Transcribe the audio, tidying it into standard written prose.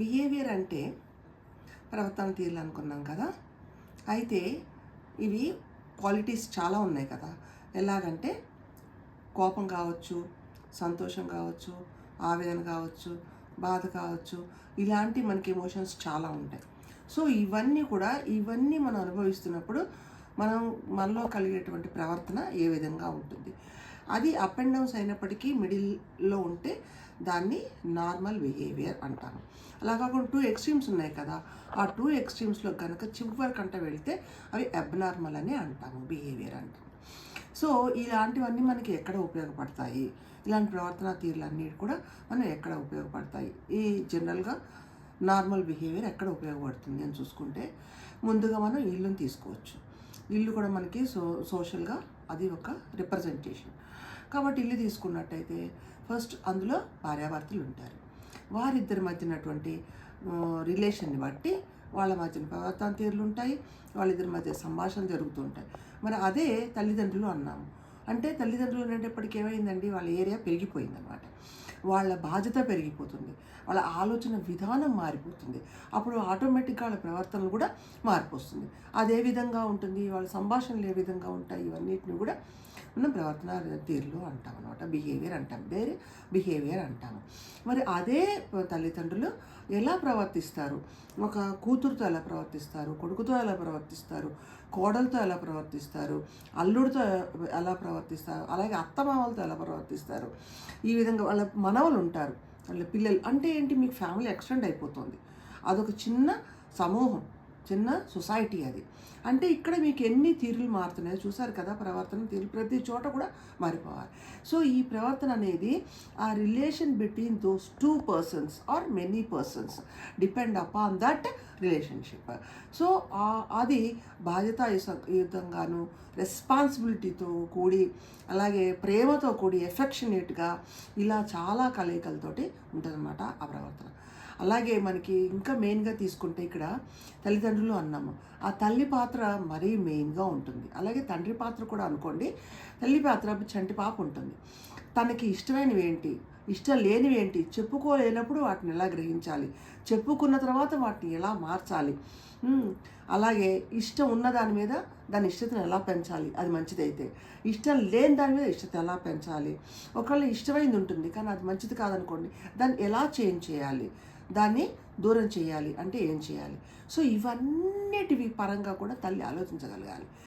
Behaviour అంటే ప్రవర్తన తీరులు అనుకున్నాం కదా. అయితే ఇవి క్వాలిటీస్ చాలా ఉన్నాయి కదా. ఎలాగంటే కోపం కావచ్చు, సంతోషం కావచ్చు, ఆవేదన కావచ్చు, బాధ కావచ్చు, ఇలాంటి మనకి ఎమోషన్స్ చాలా ఉంటాయి. సో ఇవన్నీ మనం అనుభవిస్తున్నప్పుడు మనలో కలిగేటువంటి ప్రవర్తన ఏ విధంగా ఉంటుంది, అది అప్ అండ్ డౌన్స్ అయినప్పటికీ మిడిల్లో ఉంటే దాన్ని నార్మల్ బిహేవియర్ అంటాము. అలా కాకుండా 2 ఎక్స్ట్రీమ్స్ ఉన్నాయి కదా, ఆ 2 ఎక్స్ట్రీమ్స్లో కనుక చివరికంట వెళ్తే అవి అబ్నార్మల్ అని అంటాము, బిహేవియర్ అంటాము. సో ఇలాంటివన్నీ మనకి ఎక్కడ ఉపయోగపడతాయి, ఇలాంటి ప్రవర్తన తీరులన్నీ కూడా మనం ఎక్కడ ఉపయోగపడతాయి, ఈ జనరల్గా నార్మల్ బిహేవియర్ ఎక్కడ ఉపయోగపడుతుంది అని చూసుకుంటే, ముందుగా మనం ఇల్లుని తీసుకోవచ్చు. ఇల్లు కూడా మనకి సోషల్గా అది ఒక రిప్రజెంటేషన్. కాబట్టి ఇల్లు తీసుకున్నట్టయితే ఫస్ట్ అందులో భార్యాభర్తలు ఉంటారు. వారిద్దరి మధ్యనటువంటి రిలేషన్ని బట్టి వాళ్ళ మధ్యన ప్రవర్తన తీరులు ఉంటాయి, వాళ్ళిద్దరి మధ్య సంభాషణలు జరుగుతూ ఉంటాయి. మరి అదే తల్లిదండ్రులు అన్నాము అంటే, తల్లిదండ్రులు అనేటప్పటికి ఏమైందండి, వాళ్ళ ఏరియా పెరిగిపోయిందనమాట. వాళ్ళ బాధ్యత పెరిగిపోతుంది, వాళ్ళ ఆలోచన విధానం మారిపోతుంది. అప్పుడు ఆటోమేటిక్గా వాళ్ళ ప్రవర్తనలు కూడా మార్పు వస్తుంది. అదే విధంగా ఉంటుంది, వాళ్ళ సంభాషణలు ఏ విధంగా ఉంటాయి, ఇవన్నిటిని కూడా మనం ప్రవర్తన తీరులు అంటాం అనమాట, బిహేవియర్ అంటాం, వేరే బిహేవియర్ అంటాము. మరి అదే తల్లిదండ్రులు ఎలా ప్రవర్తిస్తారు, ఒక కూతురుతో ఎలా ప్రవర్తిస్తారు, కొడుకుతో ఎలా ప్రవర్తిస్తారు, కోడలతో ఎలా ప్రవర్తిస్తారు, అల్లుడితో ఎలా ప్రవర్తిస్తారు, అలాగే అత్తమామలతో ఎలా ప్రవర్తిస్తారు, ఈ విధంగా వాళ్ళ మనవలు ఉంటారు, వాళ్ళ పిల్లలు అంటే ఏంటి, మీకు ఫ్యామిలీ ఎక్స్టెండ్ అయిపోతుంది. అదొక చిన్న సమూహం, చిన్న సొసైటీ అది. అంటే ఇక్కడ మీకు ఎన్ని తీరులు మారుతున్నాయో చూసారు కదా, ప్రవర్తన తీరులు ప్రతి చోట కూడా మారిపోవాలి. సో ఈ ప్రవర్తన అనేది ఆ relation between those 2 persons or many persons depend upon that relationship. So అది బాధ్యతాయుతంగాను, రెస్పాన్సిబిలిటీతో కూడి, అలాగే ప్రేమతో కూడి, ఎఫెక్షనేట్గా, ఇలా చాలా కలయికలతోటి ఉంటుందన్నమాట ఆ ప్రవర్తన. అలాగే మనకి ఇంకా మెయిన్గా తీసుకుంటే ఇక్కడ తల్లిదండ్రులు అన్నాము, ఆ తల్లి పాత్ర మరీ మెయిన్గా ఉంటుంది. అలాగే తండ్రి పాత్ర కూడా అనుకోండి. తల్లి పాత్ర చంటి పాప ఉంటుంది, తనకి ఇష్టమైనవి ఏంటి, ఇష్టం లేనివి ఏంటి, చెప్పుకోలేనప్పుడు వాటిని ఎలా గ్రహించాలి, చెప్పుకున్న తర్వాత వాటిని ఎలా మార్చాలి, అలాగే ఇష్టం ఉన్న దాని మీద దాని ఇష్టతను ఎలా పెంచాలి, అది మంచిదైతే, ఇష్టం లేని దాని మీద ఇష్టత ఎలా పెంచాలి, ఒకవేళ ఇష్టమైంది ఉంటుంది కానీ అది మంచిది కాదనుకోండి, దాన్ని ఎలా చేంజ్ చేయాలి, దాన్ని దూరం చేయాలి అంటే ఏం చేయాలి. సో ఇవన్నిటివి పరంగా కూడా తల్లి ఆలోచించగలగాలి.